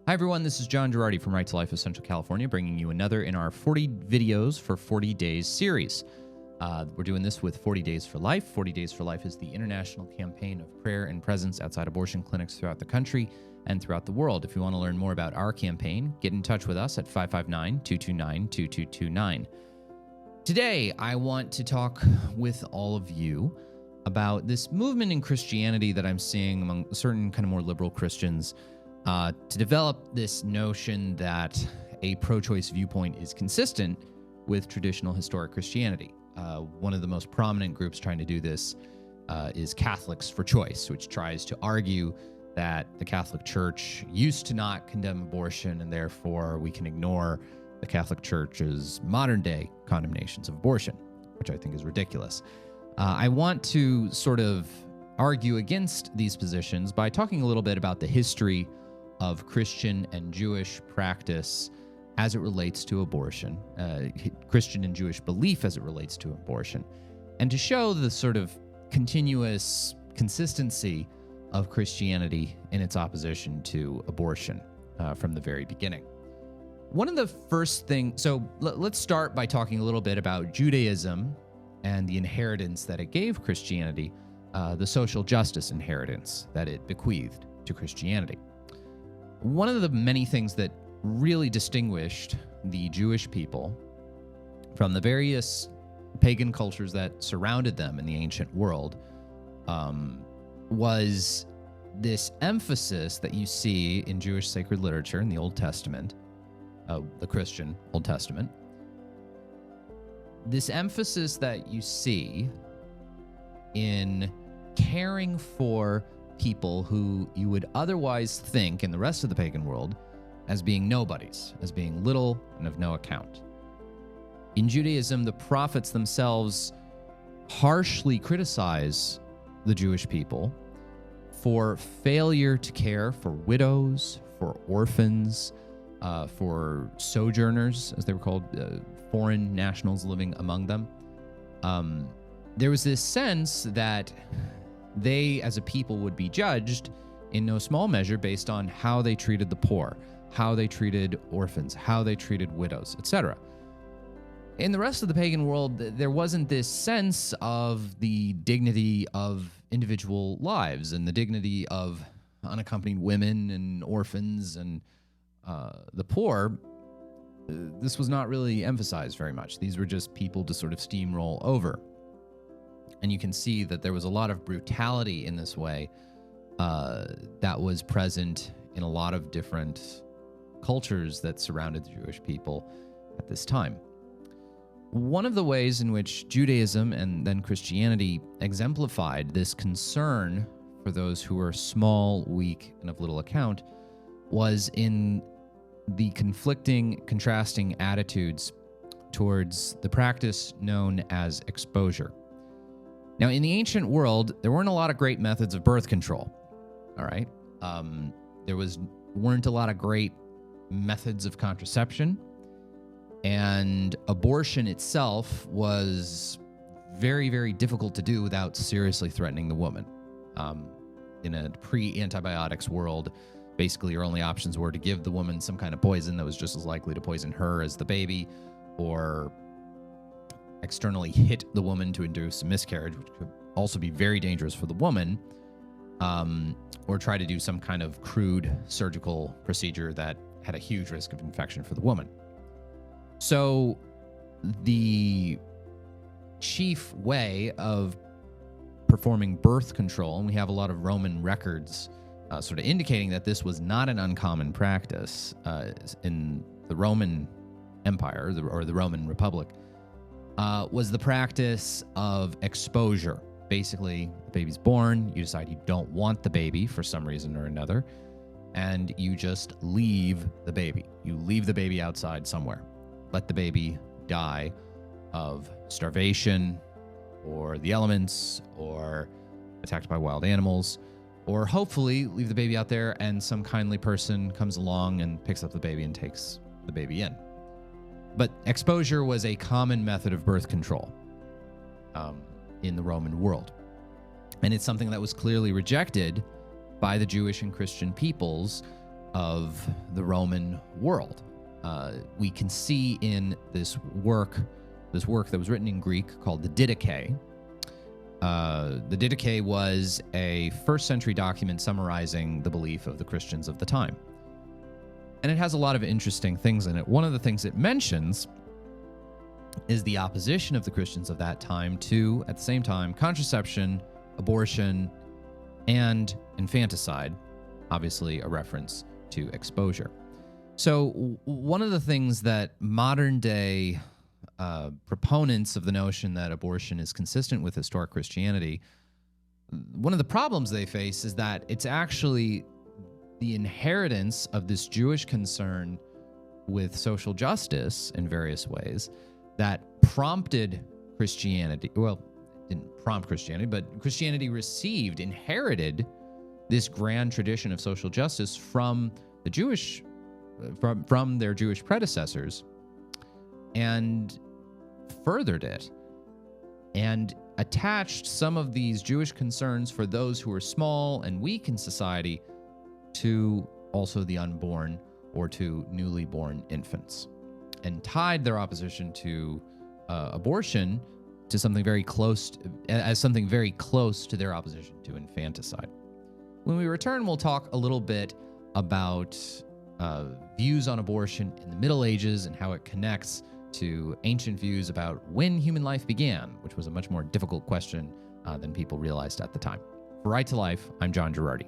Hi everyone, this is John Gerardi from Right to Life of Central California, bringing you another in our 40 videos for 40 days series. We're doing this with 40 Days for Life. 40 Days for Life is the international campaign of prayer and presence outside abortion clinics throughout the country and throughout the world. If you want to learn more about our campaign, get in touch with us at 559-229-2229. Today, I want to talk with all of you about this movement in Christianity that I'm seeing among certain kind of more liberal Christians to develop this notion that a pro-choice viewpoint is consistent with traditional historic Christianity. One of the most prominent groups trying to do this is Catholics for Choice, which tries to argue that the Catholic Church used to not condemn abortion, and therefore we can ignore the Catholic Church's modern-day condemnations of abortion, which I think is ridiculous. I want to sort of argue against these positions by talking a little bit about the history of Christian and Jewish practice as it relates to abortion, Christian and Jewish belief as it relates to abortion, and to show the sort of continuous consistency of Christianity in its opposition to abortion from the very beginning. One of the first things, so let's start by talking a little bit about Judaism and the inheritance that it gave Christianity, the social justice inheritance that it bequeathed to Christianity. One of the many things that really distinguished the Jewish people from the various pagan cultures that surrounded them in the ancient world was this emphasis that you see in Jewish sacred literature in the Old Testament, the Christian Old Testament. This emphasis that you see in caring for people who you would otherwise think in the rest of the pagan world as being nobodies, as being little and of no account. In Judaism, the prophets themselves harshly criticize the Jewish people for failure to care for widows, for orphans, for sojourners, as they were called, foreign nationals living among them. There was this sense that they, as a people, would be judged in no small measure based on how they treated the poor, how they treated orphans, how they treated widows, etc. In the rest of the pagan world, there wasn't this sense of the dignity of individual lives and the dignity of unaccompanied women and orphans and the poor. This was not really emphasized very much. These were just people to sort of steamroll over. And you can see that there was a lot of brutality in this way that was present in a lot of different cultures that surrounded the Jewish people at this time. One of the ways in which Judaism and then Christianity exemplified this concern for those who were small, weak, and of little account was in the conflicting, contrasting attitudes towards the practice known as exposure. Now, in the ancient world, there weren't a lot of great methods of birth control, all right? There weren't a lot of great methods of contraception, and abortion itself was very, very difficult to do without seriously threatening the woman. In a pre-antibiotics world, basically your only options were to give the woman some kind of poison that was just as likely to poison her as the baby, or externally hit the woman to induce a miscarriage, which could also be very dangerous for the woman, or try to do some kind of crude surgical procedure that had a huge risk of infection for the woman. So the chief way of performing birth control, and we have a lot of Roman records sort of indicating that this was not an uncommon practice in the Roman Empire or the Roman Republic, was the practice of exposure. Basically, the baby's born, you decide you don't want the baby for some reason or another, and you just leave the baby. You leave the baby outside somewhere. Let the baby die of starvation or the elements or attacked by wild animals, or hopefully leave the baby out there and some kindly person comes along and picks up the baby and takes the baby in. But exposure was a common method of birth control in the Roman world. And it's something that was clearly rejected by the Jewish and Christian peoples of the Roman world. We can see in this work that was written in Greek called the Didache. The Didache was a first-century document summarizing the belief of the Christians of the time. And it has a lot of interesting things in it. One of the things it mentions is the opposition of the Christians of that time to, at the same time, contraception, abortion, and infanticide, obviously a reference to exposure. So one of the things that modern-day proponents of the notion that abortion is consistent with historic Christianity, one of the problems they face is that it's actually the inheritance of this Jewish concern with social justice in various ways that prompted Christianity. Well, it didn't prompt Christianity, but Christianity inherited this grand tradition of social justice from the Jewish, from their Jewish predecessors, and furthered it and attached some of these Jewish concerns for those who are small and weak in society to also the unborn or to newly born infants, and tied their opposition to abortion to something very close to their opposition to infanticide. When we return, we'll talk a little bit about views on abortion in the Middle Ages and how it connects to ancient views about when human life began, which was a much more difficult question than people realized at the time. For Right to Life, I'm John Gerardi.